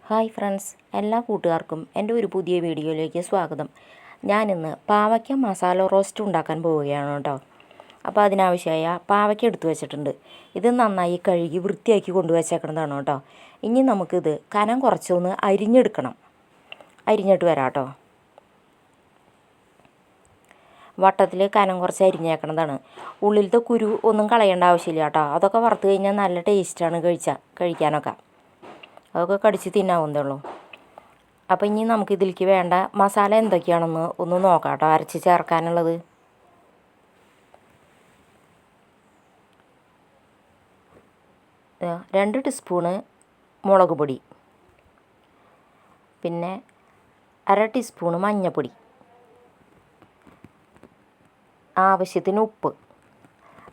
Hi friends, എല്ലാ കൂട്ടുകാർക്കും എൻ്റെ ഒരു പുതിയ വീഡിയോയിലേക്ക് സ്വാഗതം. ഞാനിന്ന് പാവയ്ക്ക മസാല റോസ്റ്റ് ഉണ്ടാക്കാൻ പോവുകയാണ് കേട്ടോ. അപ്പോൾ അതിനാവശ്യമായ പാവയ്ക്ക എടുത്തു വെച്ചിട്ടുണ്ട്. ഇത് നന്നായി കഴുകി വൃത്തിയാക്കി കൊണ്ടുവച്ചേക്കുന്നതാണ് കേട്ടോ. ഇനി നമുക്കിത് കനം കുറച്ചൊന്ന് അരിഞ്ഞെടുക്കണം. അരിഞ്ഞിട്ട് വരാം കേട്ടോ. വട്ടത്തിൽ കനം കുറച്ച് അരിഞ്ഞേക്കണതാണ്. ഉള്ളിലത്തെ കുരു ഒന്നും കളയേണ്ട ആവശ്യമില്ല കേട്ടോ. അതൊക്കെ വറുത്ത് കഴിഞ്ഞാൽ നല്ല ടേസ്റ്റാണ് കഴിക്കാനൊക്കെ. അതൊക്കെ കടിച്ച് തിന്നാവുന്നതേ ഉള്ളൂ. അപ്പോൾ ഇനി നമുക്കിതിലേക്ക് വേണ്ട മസാല എന്തൊക്കെയാണെന്ന് ഒന്ന് നോക്കാം കേട്ടോ. അരച്ച് ചേർക്കാനുള്ളത് 2 ടീസ്പൂണ് മുളക് പൊടി, പിന്നെ 1/2 ടീസ്പൂണ് മഞ്ഞൾപ്പൊടി, ആവശ്യത്തിന് ഉപ്പ്,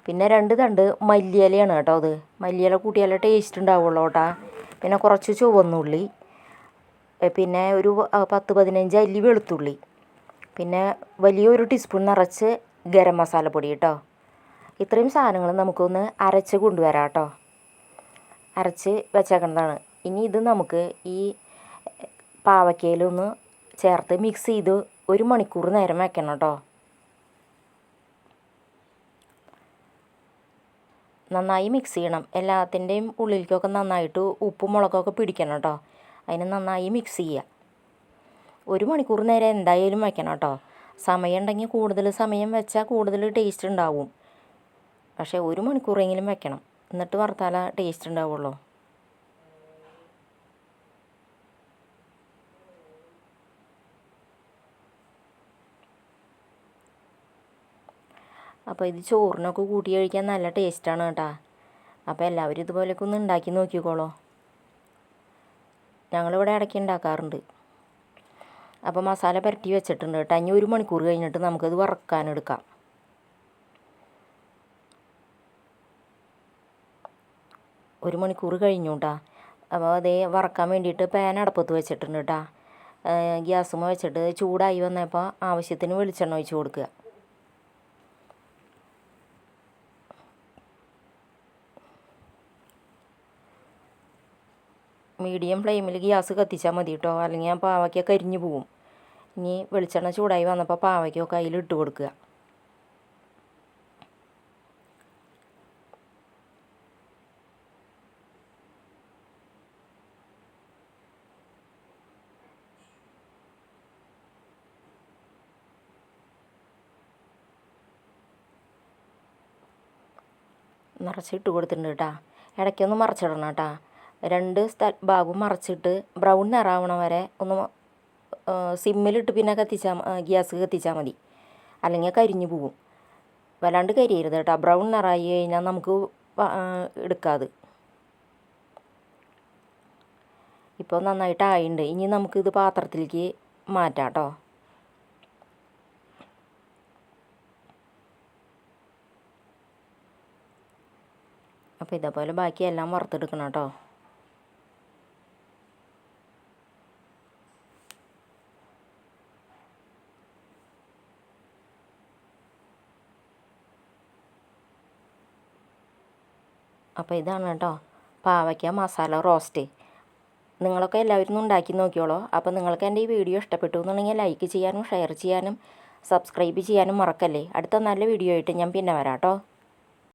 പിന്നെ 2 തണ്ട് മല്ലിയിലയാണ് കേട്ടോ. അത് മല്ലിയില കൂട്ടിയാലേ ടേസ്റ്റ് ഉണ്ടാവുള്ളൂ കേട്ടോ. പിന്നെ കുറച്ച് ചുവന്നുള്ളി, പിന്നെ ഒരു 10-15 അല്ലി വെളുത്തുള്ളി, പിന്നെ വലിയൊരു ടീസ്പൂൺ നിറച്ച് ഗരം മസാലപ്പൊടി കേട്ടോ. ഇത്രയും സാധനങ്ങൾ നമുക്കൊന്ന് അരച്ച് കൊണ്ടുവരാം കേട്ടോ. അരച്ച് വെച്ചേക്കുന്നതാണ്. ഇനി ഇത് നമുക്ക് ഈ പാവയ്ക്കയിലൊന്ന് ചേർത്ത് മിക്സ് ചെയ്ത് 1 മണിക്കൂർ നേരം വെക്കണം കേട്ടോ. നന്നായി മിക്സ് ചെയ്യണം. എല്ലാത്തിൻ്റെയും ഉള്ളിലേക്കൊക്കെ നന്നായിട്ട് ഉപ്പും മുളകൊക്കെ പിടിക്കണം കേട്ടോ. അതിന് നന്നായി മിക്സ് ചെയ്യുക. 1 മണിക്കൂർ നേരം എന്തായാലും വെക്കണം കേട്ടോ. സമയം ഉണ്ടെങ്കിൽ കൂടുതൽ സമയം വെച്ചാൽ കൂടുതൽ ടേസ്റ്റ് ഉണ്ടാവും. പക്ഷേ 1 മണിക്കൂറെങ്കിലും വെക്കണം. എന്നിട്ട് വറുത്താലേ ടേസ്റ്റ് ഉണ്ടാവുള്ളൂ. അപ്പോൾ ഇത് ചോറിനൊക്കെ കൂട്ടി കഴിക്കാൻ നല്ല ടേസ്റ്റാണ് കേട്ടോ. അപ്പോൾ എല്ലാവരും ഇതുപോലെയൊക്കെ ഒന്ന് ഉണ്ടാക്കി നോക്കിക്കോളൂ. ഞങ്ങളിവിടെ ഇടയ്ക്ക് ഉണ്ടാക്കാറുണ്ട്. അപ്പോൾ മസാല പുരട്ടി വെച്ചിട്ടുണ്ട് കേട്ടോ. ഇനി 1 മണിക്കൂർ കഴിഞ്ഞിട്ട് നമുക്കത് വറുക്കാനെടുക്കാം. ഒരു മണിക്കൂർ കഴിഞ്ഞു കേട്ടോ. അപ്പോൾ അതേ വറക്കാൻ വേണ്ടിയിട്ട് പാൻ അടപ്പത്ത് വെച്ചിട്ടുണ്ട് കേട്ടോ. ഗ്യാസുമ്മ വെച്ചിട്ട് ചൂടായി വന്നപ്പോൾ ആവശ്യത്തിന് വെളിച്ചെണ്ണ ഒഴിച്ച് കൊടുക്കുക. മീഡിയം ഫ്ലെയിമിൽ ഗ്യാസ് കത്തിച്ചാൽ മതി കേട്ടോ. അല്ലെങ്കിൽ ആ പാവയ്ക്ക കരിഞ്ഞു പോവും. ഇനി വെളിച്ചെണ്ണ ചൂടായി വന്നപ്പോൾ പാവയ്ക്കൊക്കെ അതിലിട്ട് കൊടുക്കുക. നിറച്ചിട്ട് കൊടുത്തിട്ടുണ്ട് കേട്ടോ. ഇടയ്ക്കൊന്ന് മറിച്ചിടണം കേട്ടോ. 2 ഭാഗവും മറിച്ചിട്ട് ബ്രൗൺ നിറാവണ വരെ ഒന്ന് സിമ്മിലിട്ട് പിന്നെ ഗ്യാസ് കത്തിച്ചാൽ മതി. അല്ലെങ്കിൽ കരിഞ്ഞു പോവും. വല്ലാണ്ട് കരിയരുത് കേട്ടോ. ബ്രൗൺ നിറായി കഴിഞ്ഞാൽ നമുക്ക് എടുക്കാതെ. ഇപ്പോൾ നന്നായിട്ട് ആയിട്ടുണ്ട്. ഇനി നമുക്കിത് പാത്രത്തിലേക്ക് മാറ്റാം കേട്ടോ. അപ്പോൾ ഇതേപോലെ ബാക്കി എല്ലാം വറുത്തെടുക്കണം കേട്ടോ. അപ്പോൾ ഇതാണ് കേട്ടോ പാവയ്ക്ക മസാല റോസ്റ്റ്. നിങ്ങളൊക്കെ എല്ലാവരും ഉണ്ടാക്കി നോക്കിയോളൂ. അപ്പോൾ നിങ്ങൾക്ക് എൻ്റെ ഈ വീഡിയോ ഇഷ്ടപ്പെട്ടു എന്നുണ്ടെങ്കിൽ ലൈക്ക് ചെയ്യാനും ഷെയർ ചെയ്യാനും സബ്സ്ക്രൈബ് ചെയ്യാനും മറക്കല്ലേ. അടുത്ത നല്ല വീഡിയോ ആയിട്ട് ഞാൻ പിന്നെ വരാം കേട്ടോ.